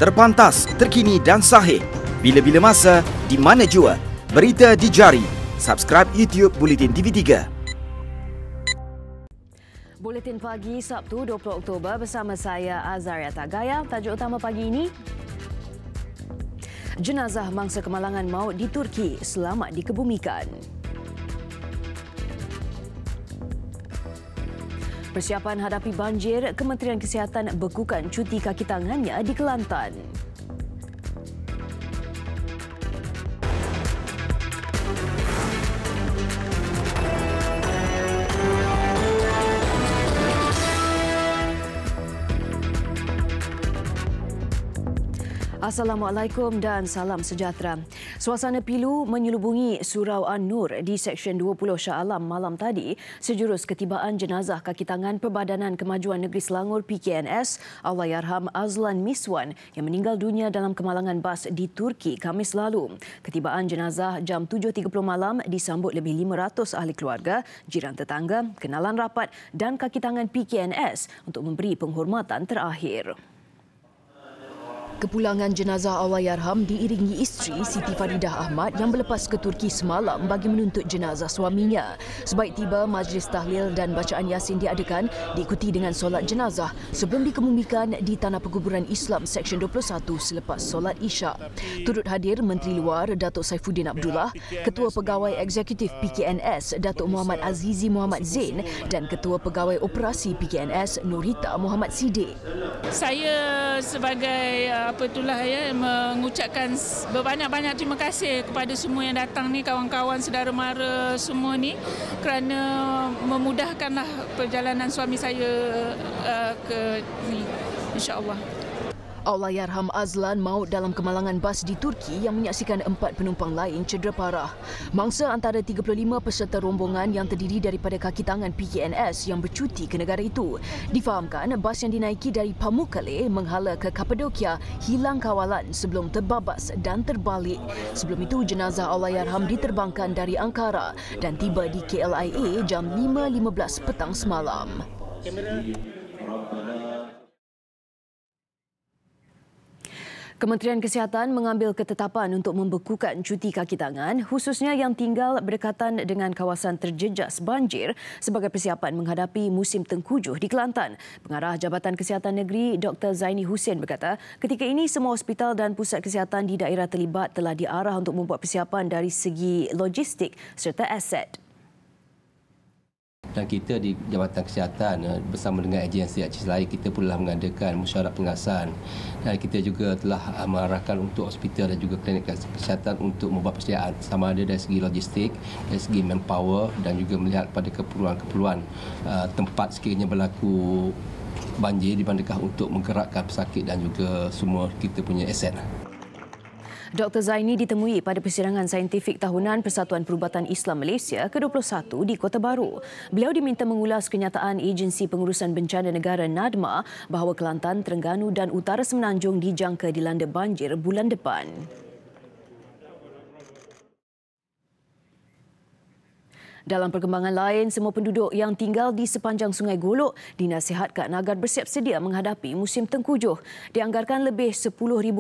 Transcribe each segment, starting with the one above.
Terpantas, terkini dan sahih. Bila-bila masa, di mana jua. Berita di jari. Subscribe YouTube Buletin TV3. Buletin pagi Sabtu 20 Oktober bersama saya Azaria Tagaya. Tajuk utama pagi ini: jenazah mangsa kemalangan maut di Turki selamat dikebumikan. Persiapan hadapi banjir, Kementerian Kesihatan bekukan cuti kaki tangannya di Kelantan. Assalamualaikum dan salam sejahtera. Suasana pilu menyelubungi Surau An-Nur di Seksyen 20 Shah Alam malam tadi sejurus ketibaan jenazah kaki tangan Perbadanan Kemajuan Negeri Selangor PKNS Allahyarham Azlan Miswan yang meninggal dunia dalam kemalangan bas di Turki Khamis lalu. Ketibaan jenazah jam 7.30 malam disambut lebih 500 ahli keluarga, jiran tetangga, kenalan rapat dan kaki tangan PKNS untuk memberi penghormatan terakhir. Kepulangan jenazah Allahyarham diiringi isteri Siti Faridah Ahmad yang berlepas ke Turki semalam bagi menuntut jenazah suaminya. Sebaik tiba, majlis tahlil dan bacaan Yasin diadakan diikuti dengan solat jenazah sebelum dikebumikan di Tanah Perkuburan Islam Seksyen 21 selepas solat Isyak. Turut hadir Menteri Luar Datuk Saifuddin Abdullah, Ketua Pegawai Eksekutif PKNS Datuk Muhammad Azizi Muhammad Zain dan Ketua Pegawai Operasi PKNS Nurita Muhammad Siddiq. Saya sebagai mengucapkan berbanyak-banyak terima kasih kepada semua yang datang ni, kawan-kawan, saudara mara semua ni, kerana memudahkanlah perjalanan suami saya ke ni, insya-Allah. Allahyarham Azlan maut dalam kemalangan bas di Turki yang menyaksikan 4 penumpang lain cedera parah. Mangsa antara 35 peserta rombongan yang terdiri daripada kaki tangan PKNS yang bercuti ke negara itu. Difahamkan bas yang dinaiki dari Pamukkale menghala ke Kapadokia hilang kawalan sebelum terbabas dan terbalik. Sebelum itu jenazah Allahyarham diterbangkan dari Ankara dan tiba di KLIA jam 5.15 petang semalam. Kementerian Kesihatan mengambil ketetapan untuk membekukan cuti kaki tangan khususnya yang tinggal berdekatan dengan kawasan terjejas banjir sebagai persiapan menghadapi musim tengkujuh di Kelantan. Pengarah Jabatan Kesihatan Negeri Dr. Zaini Hussein berkata, ketika ini semua hospital dan pusat kesihatan di daerah terlibat telah diarah untuk membuat persiapan dari segi logistik serta aset. Dan kita di Jabatan Kesihatan bersama dengan agensi-agensi lain, kita pun telah mengadakan mesyuarat pengasahan dan kita juga telah mengarahkan untuk hospital dan juga klinik kesihatan untuk membuat persediaan sama ada dari segi logistik, dari segi manpower dan juga melihat pada keperluan-keperluan tempat sekiranya berlaku banjir di manakah untuk menggerakkan pesakit dan juga semua kita punya aset. Dr. Zaini ditemui pada persidangan saintifik tahunan Persatuan Perubatan Islam Malaysia ke-21 di Kota Baru. Beliau diminta mengulas kenyataan Agensi Pengurusan Bencana Negara NADMA bahawa Kelantan, Terengganu dan Utara Semenanjung dijangka dilanda banjir bulan depan. Dalam perkembangan lain, semua penduduk yang tinggal di sepanjang Sungai Golok dinasihatkan agar bersiap sedia menghadapi musim tengkujuh. Dianggarkan lebih 10,000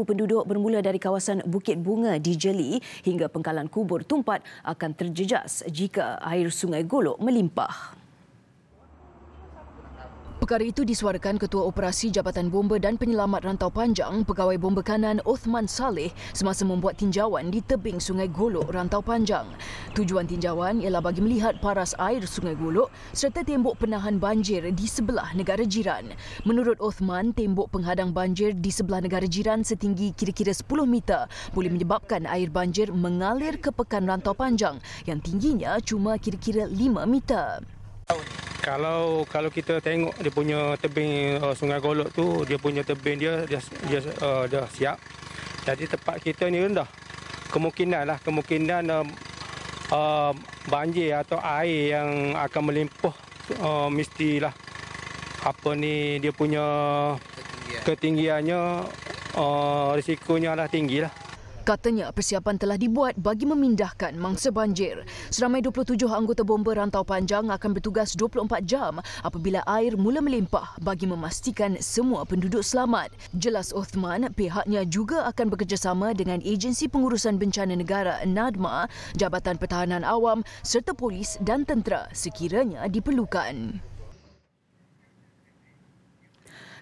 penduduk bermula dari kawasan Bukit Bunga di Jeli hingga Pengkalan Kubur Tumpat akan terjejas jika air Sungai Golok melimpah. Perkara itu disuarakan Ketua Operasi Jabatan Bomba dan Penyelamat Rantau Panjang, Pegawai Bomba Kanan Othman Saleh semasa membuat tinjauan di tebing Sungai Golok, Rantau Panjang. Tujuan tinjauan ialah bagi melihat paras air Sungai Golok serta tembok penahan banjir di sebelah negara jiran. Menurut Othman, tembok penghadang banjir di sebelah negara jiran setinggi kira-kira 10 meter boleh menyebabkan air banjir mengalir ke Pekan Rantau Panjang yang tingginya cuma kira-kira 5 meter. Kalau kita tengok dia punya tebing Sungai Golok tu, dia punya tebing dia dah siap. Jadi tempat kita ni rendah. Kemungkinan banjir atau air yang akan melimpah mestilah dia punya ketinggiannya risikonya lah tinggilah. Katanya persiapan telah dibuat bagi memindahkan mangsa banjir. Seramai 27 anggota bomba rantau panjang akan bertugas 24 jam apabila air mula melimpah bagi memastikan semua penduduk selamat. Jelas Othman, pihaknya juga akan bekerjasama dengan Agensi Pengurusan Bencana Negara NADMA, Jabatan Pertahanan Awam serta polis dan tentera sekiranya diperlukan.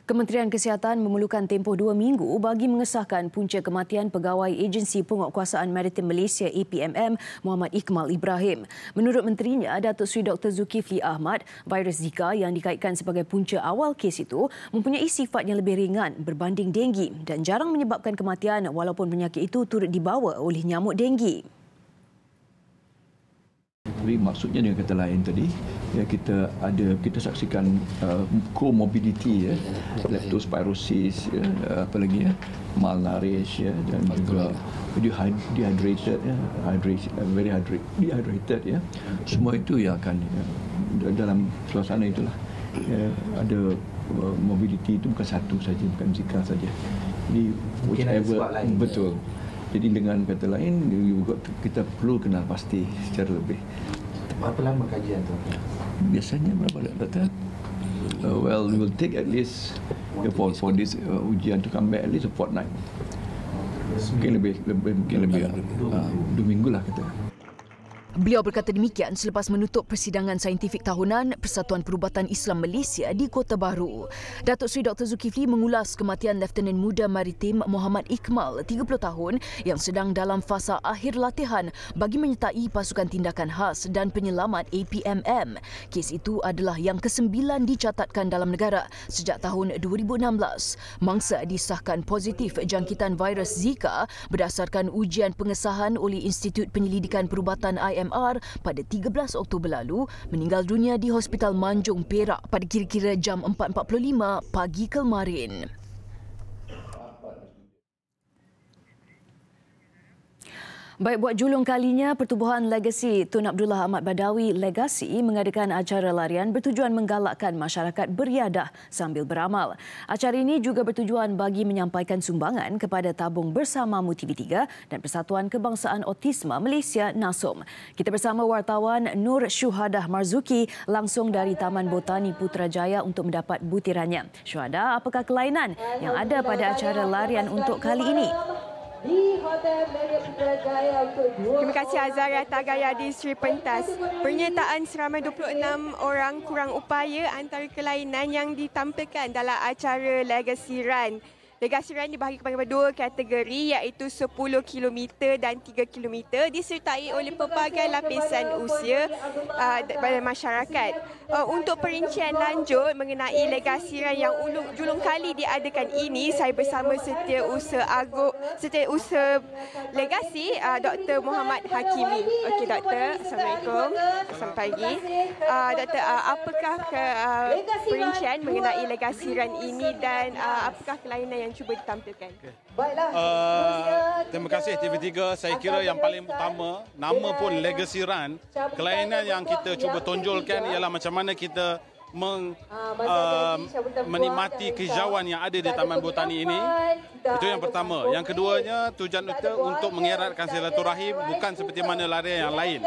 Kementerian Kesihatan memerlukan tempoh 2 minggu bagi mengesahkan punca kematian pegawai Agensi Penguatkuasaan Maritim Malaysia APMM Muhammad Iqmal Ibrahim. Menurut menterinya, Datuk Seri Dr. Zulkifli Ahmad, virus Zika yang dikaitkan sebagai punca awal kes itu mempunyai sifat yang lebih ringan berbanding denggi dan jarang menyebabkan kematian walaupun penyakit itu turut dibawa oleh nyamuk denggi. Jadi maksudnya dengan kata lain tadi, ya kita saksikan comorbidity, ya, leptospirosis, ya, apa lagi, ya, malnourished, ya, dan juga dehydrated, ya, dehydrated, ya. Semua itu yang akan, ya, dalam suasana itulah, ya, ada morbidity itu bukan satu saja, bukan Zika saja. Jadi whichever, betul. Jadi dengan kata lain, kita perlu kenal pasti secara lebih. Berapa lama kajian tu? Biasanya berapa, Doktor? Well, we will take at least for this ujian to come back at least a fortnight. Mungkin lebih 2 minggu lah kata. Beliau berkata demikian selepas menutup persidangan saintifik tahunan Persatuan Perubatan Islam Malaysia di Kota Baru. Datuk Seri Dr. Zulkifli mengulas kematian Lieutenant Muda Maritim Muhammad Iqmal, 30 tahun, yang sedang dalam fasa akhir latihan bagi menyertai pasukan tindakan khas dan penyelamat APMM. Kes itu adalah yang ke-9 dicatatkan dalam negara sejak tahun 2016. Mangsa disahkan positif jangkitan virus Zika berdasarkan ujian pengesahan oleh Institut Penyelidikan Perubatan IMR pada 13 Oktober lalu, meninggal dunia di Hospital Manjung Perak pada kira-kira jam 4.45 pagi kemarin. Baik, buat julung kalinya, Pertubuhan Legasi Tun Abdullah Ahmad Badawi Legasi mengadakan acara larian bertujuan menggalakkan masyarakat beriadah sambil beramal. Acara ini juga bertujuan bagi menyampaikan sumbangan kepada tabung bersamamu TV3 dan Persatuan Kebangsaan Autisma Malaysia NASOM. Kita bersama wartawan Nur Syuhadah Marzuki langsung dari Taman Botani Putrajaya untuk mendapat butirannya. Syuhadah, apakah kelainan yang ada pada acara larian untuk kali ini? Terima kasih Azhar Tagayadi Sri Pentas. Penyertaan seramai 26 orang kurang upaya antara kelainan yang ditampilkan dalam acara Legacy Run. Legacy Run dibahagi kepada 2 kategori iaitu 10 km dan 3 km disertai oleh pelbagai lapisan usia pada masyarakat. Untuk perincian lanjut mengenai Legacy Run yang julung kali diadakan ini, saya bersama Setiausaha Legasi Dr. Muhammad Hakimi. Okey Doktor, Assalamualaikum. Selamat pagi. Doktor, apakah perincian mengenai Legacy Run ini dan apakah kelainan yang cuba ditampilkan? Terima kasih TV3. Saya kira yang paling utama, nama pun Legacy Run, kelainan yang kita cuba tonjolkan ialah macam mana kita menikmati kehijauan yang ada di Taman Botani ini. Itu yang pertama. Yang keduanya, tujuan kita untuk mengeratkan silaturahim, bukan seperti mana larian yang lain.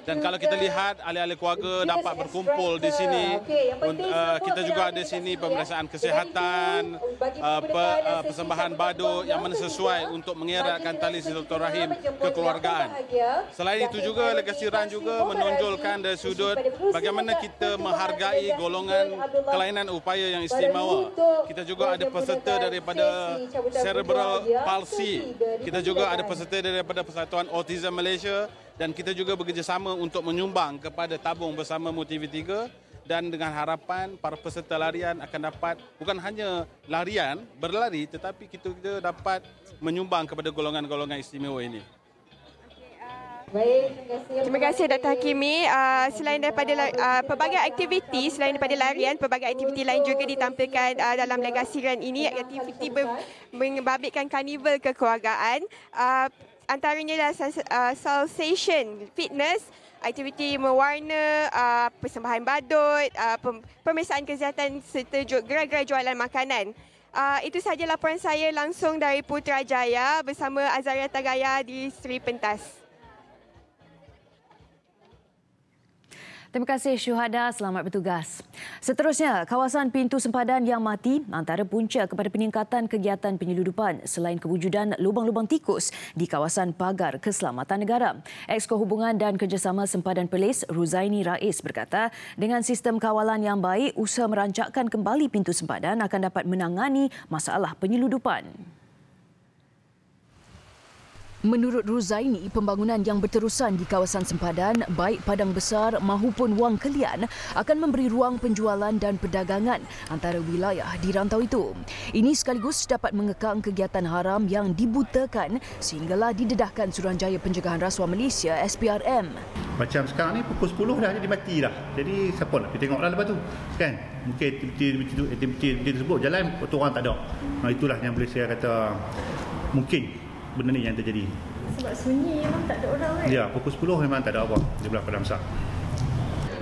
Dan kalau kita lihat ahli-ahli keluarga dapat berkumpul di sini, kita juga ada di sini pemeriksaan kesihatan, persembahan badut yang mana sesuai untuk mengeratkan tali silaturahim kekeluargaan. Selain itu juga, Legacy Run juga menonjolkan dari sudut bagaimana kita menghargai golongan kelainan upaya yang istimewa. Kita juga ada peserta daripada cerebral palsy. Kita juga ada peserta daripada Persatuan Autism Malaysia dan kita juga bekerjasama untuk menyumbang kepada tabung bersama TV3 dan dengan harapan para peserta larian akan dapat bukan hanya larian, berlari, tetapi kita dapat menyumbang kepada golongan-golongan istimewa ini. Baik, terima kasih Dr. Hakimi. Selain daripada pelbagai aktiviti, selain daripada larian, pelbagai aktiviti lain juga ditampilkan dalam Legacy Run ini. Aktiviti membabitkan karnival kekeluargaan. Antaranya adalah Salsation Fitness, aktiviti mewarna, persembahan badut, pemeriksaan kesihatan serta gerai-gerai jualan makanan. Itu sahaja laporan saya langsung dari Putrajaya bersama Azaria Tagaya di Sri Pentas. Terima kasih Syuhada, selamat bertugas. Seterusnya, kawasan pintu sempadan yang mati antara punca kepada peningkatan kegiatan penyeludupan selain kewujudan lubang-lubang tikus di kawasan pagar keselamatan negara. Exco Hubungan dan Kerjasama Sempadan Perlis Ruzaini Rais berkata, dengan sistem kawalan yang baik, usaha merancakkan kembali pintu sempadan akan dapat menangani masalah penyeludupan. Menurut Ruzaini, pembangunan yang berterusan di kawasan sempadan, baik padang besar mahupun wang kelian, akan memberi ruang penjualan dan perdagangan antara wilayah di rantau itu. Ini sekaligus dapat mengekang kegiatan haram yang dibutakan sehinggalah didedahkan Suruhanjaya Pencegahan Rasuah Malaysia SPRM. Macam sekarang ni pukul 10 dah jadi mati dah. Jadi siapa nak pergi tengok dah lepas tu? Kan? Mungkin aktiviti tersebut jalan, orang tak ada. Itulah yang boleh saya kata mungkin benda ni yang terjadi. Sebab sunyi memang tak ada orang kan? Ya, pukul 10 memang tak ada apa di belah Padang Besar.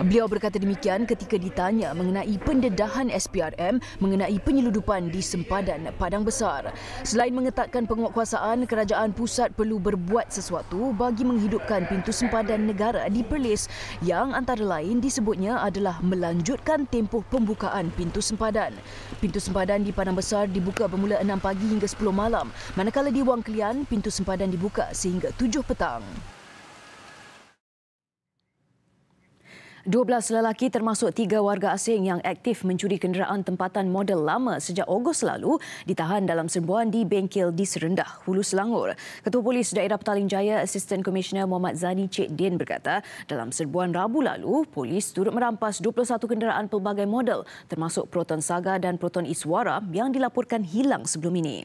Beliau berkata demikian ketika ditanya mengenai pendedahan SPRM mengenai penyeludupan di sempadan Padang Besar. Selain mengetatkan penguatkuasaan, kerajaan pusat perlu berbuat sesuatu bagi menghidupkan pintu sempadan negara di Perlis yang antara lain disebutnya adalah melanjutkan tempoh pembukaan pintu sempadan. Pintu sempadan di Padang Besar dibuka bermula 6 pagi hingga 10 malam, manakala di Wang Kelian pintu sempadan dibuka sehingga 7 petang. 12 lelaki termasuk 3 warga asing yang aktif mencuri kenderaan tempatan model lama sejak Ogos lalu ditahan dalam serbuan di bengkel di Serendah, Hulu Selangor. Ketua Polis Daerah Petaling Jaya, Assistant Commissioner Muhammad Zani Cik Din berkata, dalam serbuan Rabu lalu, polis turut merampas 21 kenderaan pelbagai model termasuk Proton Saga dan Proton Iswara yang dilaporkan hilang sebelum ini.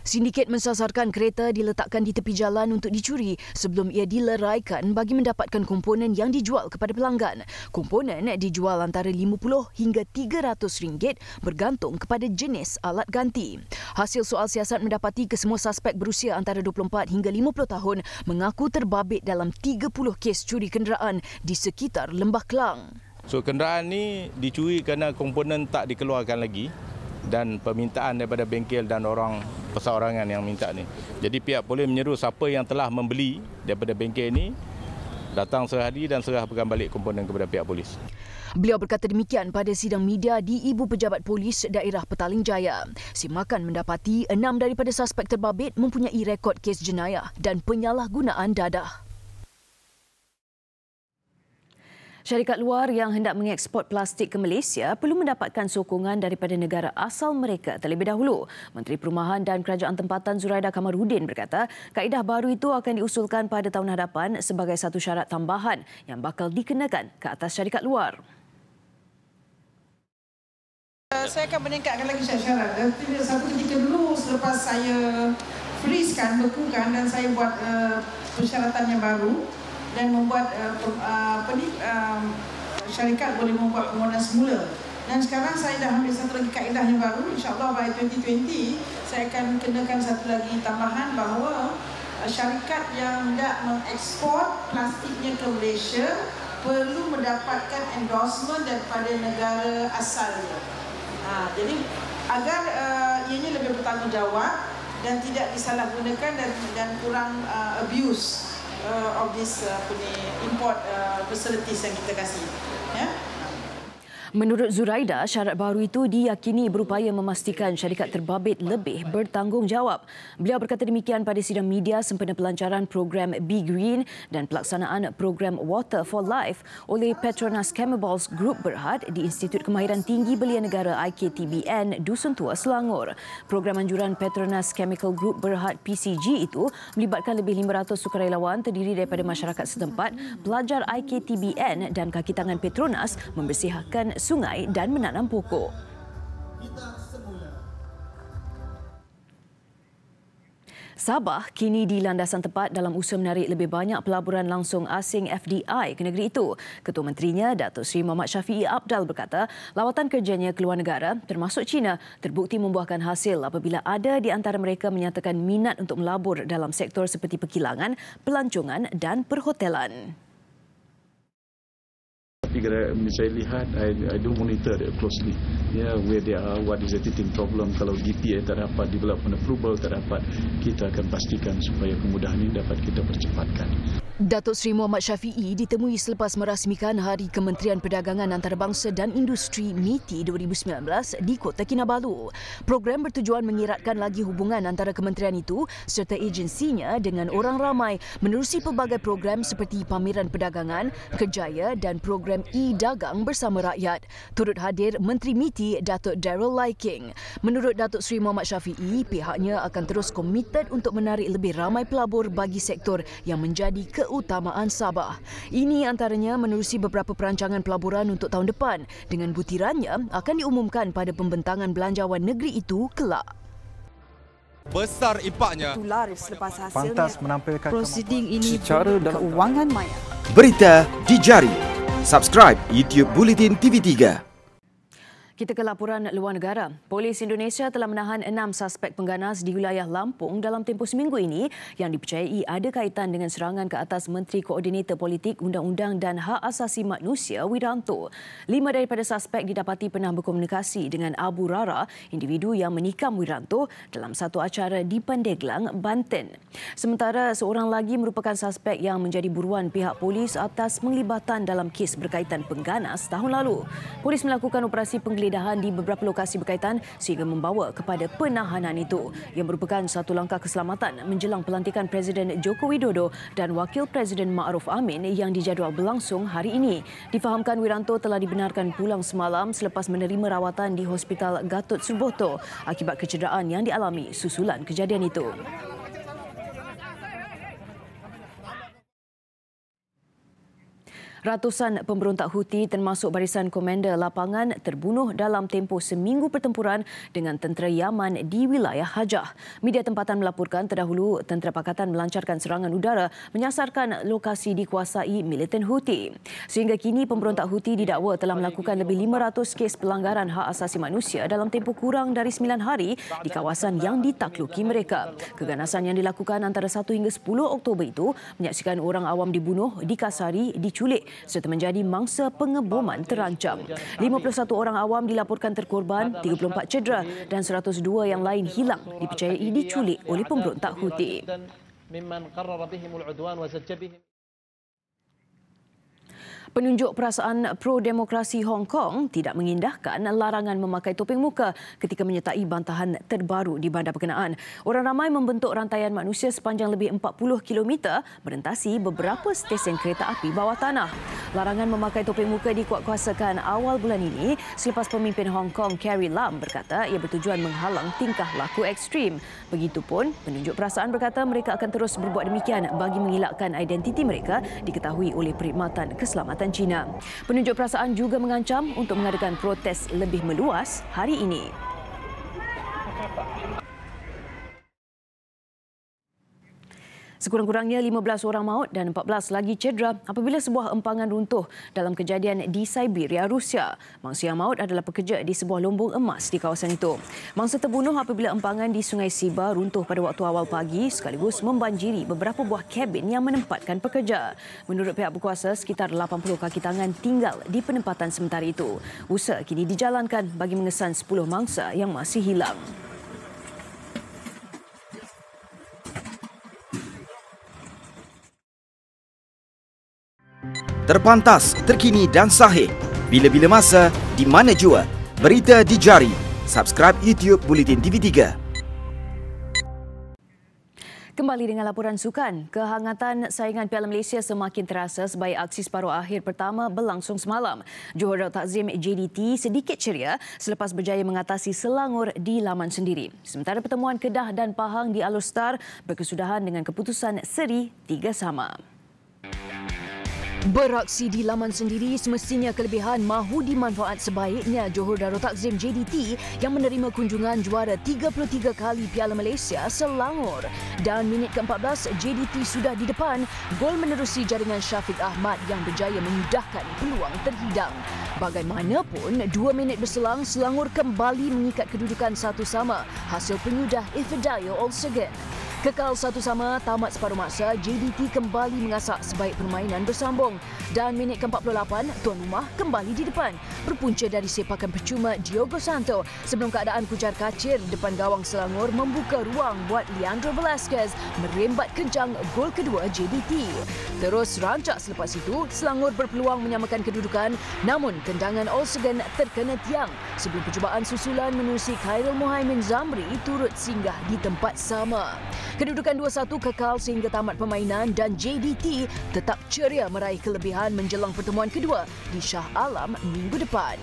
Sindiket mensasarkan kereta diletakkan di tepi jalan untuk dicuri sebelum ia dileraikan bagi mendapatkan komponen yang dijual kepada pelanggan. Komponen dijual antara RM50 hingga RM300 bergantung kepada jenis alat ganti. Hasil soal siasat mendapati kesemua suspek berusia antara 24 hingga 50 tahun mengaku terbabit dalam 30 kes curi kenderaan di sekitar Lembah Kelang. So kenderaan ni dicuri kerana komponen tak dikeluarkan lagi dan permintaan daripada bengkel dan orang perseorangan yang minta ni. Jadi pihak polis menyeru siapa yang telah membeli daripada bengkel ini datang serahdi dan serahkan balik komponen kepada pihak polis. Beliau berkata demikian pada sidang media di Ibu Pejabat Polis Daerah Petaling Jaya. Simakan mendapati 6 daripada suspek terbabit mempunyai rekod kes jenayah dan penyalahgunaan dadah. Syarikat luar yang hendak mengeksport plastik ke Malaysia perlu mendapatkan sokongan daripada negara asal mereka terlebih dahulu. Menteri Perumahan dan Kerajaan Tempatan Zuraida Kamarudin berkata, kaedah baru itu akan diusulkan pada tahun hadapan sebagai satu syarat tambahan yang bakal dikenakan ke atas syarikat luar. Saya akan meningkatkan lagi syarat-syarat. Satu ketika dulu selepas saya freezekan, bekukan dan saya buat persyaratan yang baru dan membuat syarikat boleh membuat permohonan semula. Dan sekarang saya dah ambil satu lagi kaedah yang baru. InsyaAllah by 2020 saya akan kenakan satu lagi tambahan bahawa syarikat yang hendak mengekspor plastiknya ke Malaysia perlu mendapatkan endorsement daripada negara asalnya. Jadi agar ianya lebih bertanggungjawab dan tidak disalahgunakan dan kurang abuse of this import facilities yang kita kasih. Ya? Menurut Zuraida, syarat baru itu diyakini berupaya memastikan syarikat terbabit lebih bertanggungjawab. Beliau berkata demikian pada sidang media sempena pelancaran program Be Green dan pelaksanaan program Water for Life oleh Petronas Chemicals Group Berhad di Institut Kemahiran Tinggi Belia Negara IKTBN Dusun Tua, Selangor. Program anjuran Petronas Chemical Group Berhad PCG itu melibatkan lebih 500 sukarelawan terdiri daripada masyarakat setempat, pelajar IKTBN dan kaki tangan Petronas membersihkan sungai dan menanam pokok. Sabah kini di landasan tepat dalam usaha menarik lebih banyak pelaburan langsung asing FDI ke negeri itu. Ketua Menterinya, Datuk Seri Muhammad Syafiee Apdal berkata, lawatan kerjanya ke luar negara termasuk China terbukti membuahkan hasil apabila ada di antara mereka menyatakan minat untuk melabur dalam sektor seperti perkilangan, pelancongan dan perhotelan. saya lihat, I do monitor closely. Where they are, what is the teething problem. Kalau DPA tak dapat, development approval tak dapat, kita akan pastikan supaya kemudahan ini dapat kita percepatkan. Datuk Seri Muhammad Syafiee ditemui selepas merasmikan Hari Kementerian Perdagangan Antarabangsa dan Industri MITI 2019 di Kota Kinabalu. Program bertujuan mengeratkan lagi hubungan antara kementerian itu serta agensinya dengan orang ramai menerusi pelbagai program seperti pameran perdagangan, kerjaya dan program e-dagang bersama rakyat. Turut hadir Menteri MITI Datuk Darrell Laiking. Menurut Datuk Seri Muhammad Syafiee, pihaknya akan terus komited untuk menarik lebih ramai pelabur bagi sektor yang menjadi keutamaan Sabah. Ini antaranya menerusi beberapa perancangan pelaburan untuk tahun depan dengan butirannya akan diumumkan pada pembentangan belanjawan negeri itu kelak. Besar impaknya. Selepas hasilnya, pantas menampilkan prosiding ini secara keuangan maya. Berita di jari. Subscribe YouTube Bulletin TV3. Kita ke laporan luar negara. Polis Indonesia telah menahan 6 suspek pengganas di wilayah Lampung dalam tempoh seminggu ini yang dipercayai ada kaitan dengan serangan ke atas Menteri Koordinator Politik, Undang-Undang dan Hak Asasi Manusia Wiranto. 5 daripada suspek didapati pernah berkomunikasi dengan Abu Rara, individu yang menikam Wiranto dalam satu acara di Pandeglang, Banten. Sementara seorang lagi merupakan suspek yang menjadi buruan pihak polis atas penglibatan dalam kes berkaitan pengganas tahun lalu. Polis melakukan operasi penggeledahan di beberapa lokasi berkaitan sehingga membawa kepada penahanan itu yang merupakan satu langkah keselamatan menjelang pelantikan Presiden Joko Widodo dan Wakil Presiden Ma'ruf Amin yang dijadual berlangsung hari ini. Difahamkan Wiranto telah dibenarkan pulang semalam selepas menerima rawatan di Hospital Gatot Subroto akibat kecederaan yang dialami susulan kejadian itu. Ratusan pemberontak Houthi termasuk barisan komander lapangan terbunuh dalam tempoh seminggu pertempuran dengan tentera Yaman di wilayah Hajah. Media tempatan melaporkan terdahulu tentera pakatan melancarkan serangan udara menyasarkan lokasi dikuasai militan Houthi. Sehingga kini pemberontak Houthi didakwa telah melakukan lebih 500 kes pelanggaran hak asasi manusia dalam tempoh kurang dari 9 hari di kawasan yang ditakluki mereka. Keganasan yang dilakukan antara 1 hingga 10 Oktober itu menyaksikan orang awam dibunuh, dikasari, diculik serta menjadi mangsa pengeboman terancam. 51 orang awam dilaporkan terkorban, 34 cedera dan 102 yang lain hilang dipercayai diculik oleh pemberontak Houthi. Penunjuk perasaan pro-demokrasi Hong Kong tidak mengindahkan larangan memakai topeng muka ketika menyertai bantahan terbaru di bandar berkenaan. Orang ramai membentuk rantaian manusia sepanjang lebih 40 km merentasi beberapa stesen kereta api bawah tanah. Larangan memakai topeng muka dikuatkuasakan awal bulan ini selepas pemimpin Hong Kong Carrie Lam berkata ia bertujuan menghalang tingkah laku ekstrim. Begitupun, penunjuk perasaan berkata mereka akan terus berbuat demikian bagi mengelakkan identiti mereka diketahui oleh Perkhidmatan Keselamatan China. Penunjuk perasaan juga mengancam untuk mengadakan protes lebih meluas hari ini. Sekurang-kurangnya 15 orang maut dan 14 lagi cedera apabila sebuah empangan runtuh dalam kejadian di Siberia, Rusia. Mangsa yang maut adalah pekerja di sebuah lumbung emas di kawasan itu. Mangsa terbunuh apabila empangan di Sungai Siba runtuh pada waktu awal pagi sekaligus membanjiri beberapa buah kabin yang menempatkan pekerja. Menurut pihak berkuasa, sekitar 80 kaki tangan tinggal di penempatan sementara itu. Usaha kini dijalankan bagi mengesan 10 mangsa yang masih hilang. Terpantas, terkini dan sahih. Bila-bila masa, di mana jua. Berita di jari. Subscribe YouTube Bulletin TV3. Kembali dengan laporan sukan. Kehangatan saingan Piala Malaysia semakin terasa sebaik aksi separuh akhir pertama berlangsung semalam. Johor Darul Takzim JDT sedikit ceria selepas berjaya mengatasi Selangor di laman sendiri. Sementara pertemuan Kedah dan Pahang di Alor Star berkesudahan dengan keputusan seri 3-3. Beraksi di laman sendiri semestinya kelebihan mahu dimanfaat sebaiknya Johor Darul Takzim JDT yang menerima kunjungan juara 33 kali Piala Malaysia Selangor. Dan minit ke-14 JDT sudah di depan, gol menerusi jaringan Syafiq Ahmad yang berjaya memudahkan peluang terhidang. Bagaimanapun, 2 minit berselang Selangor kembali mengikat kedudukan 1-1 hasil penyudah Ifedayo Olsegen. Kekal 1-1 tamat separuh masa, JDT kembali mengasak sebaik permainan bersambung dan minit ke-48 tuan rumah kembali di depan. Berpunca dari sepakan percuma Diogo Santo sebelum keadaan kucar kacir depan gawang Selangor membuka ruang buat Leandro Velasquez merembat kencang gol kedua JDT. Terus rancak selepas itu, Selangor berpeluang menyamakan kedudukan namun tendangan Olsegen terkena tiang sebelum percubaan susulan menerusi Khairul Mohamed Zamri turut singgah di tempat sama. Kedudukan 2-1 kekal sehingga tamat permainan dan JDT tetap ceria meraih kelebihan menjelang pertemuan kedua di Shah Alam minggu depan.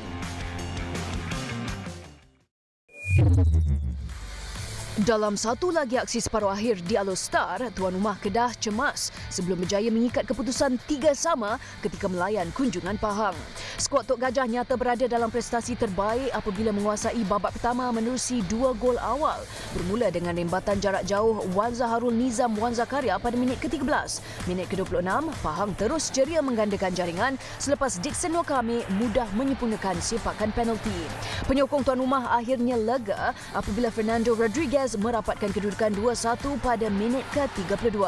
Dalam satu lagi aksi separuh akhir di Alostar, tuan rumah Kedah cemas sebelum berjaya mengikat keputusan 3-3 ketika melayan kunjungan Pahang. Skuad Tok Gajah nyata berada dalam prestasi terbaik apabila menguasai babak pertama menerusi 2 gol awal. Bermula dengan rembatan jarak jauh Wan Zaharul Nizam Wan Zakaria pada minit ke-13. Minit ke-26, Pahang terus ceria menggandakan jaringan selepas Dixon Wakame mudah menyempurnakan sepakan penalti. Penyokong tuan rumah akhirnya lega apabila Fernando Rodriguez merapatkan kedudukan 2-1 pada minit ke-32.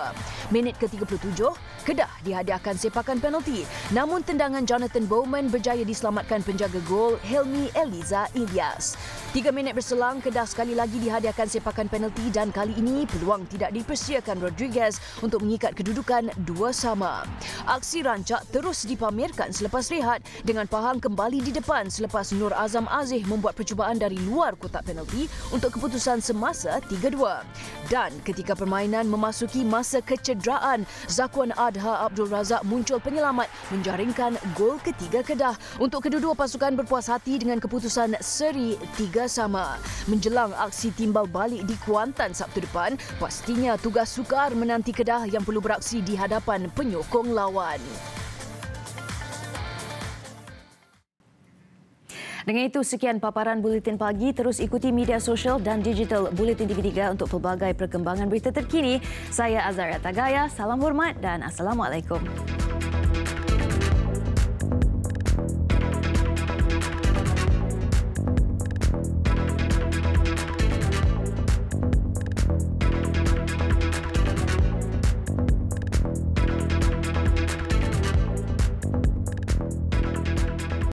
Minit ke-37, Kedah dihadiahkan sepakan penalti. Namun tendangan Jonathan Bowman berjaya diselamatkan penjaga gol Helmi Eliza Ilyas. 3 minit berselang, Kedah sekali lagi dihadiahkan sepakan penalti dan kali ini peluang tidak dipersediakan Rodriguez untuk mengikat kedudukan 2-2. Aksi rancak terus dipamerkan selepas rehat dengan Pahang kembali di depan selepas Nur Azam Aziz membuat percubaan dari luar kotak penalti untuk keputusan semasa 3-2. Dan ketika permainan memasuki masa kecederaan, Zakwan Adha Abdul Razak muncul penyelamat menjaringkan gol ketiga Kedah untuk kedua-dua pasukan berpuas hati dengan keputusan seri 3-3. Menjelang aksi timbal balik di Kuantan Sabtu depan, pastinya tugas sukar menanti Kedah yang perlu beraksi di hadapan penyokong lawan. Dengan itu, sekian paparan Buletin Pagi. Terus ikuti media sosial dan digital Buletin TV3 untuk pelbagai perkembangan berita terkini. Saya Azaria Tagaya. Salam hormat dan Assalamualaikum.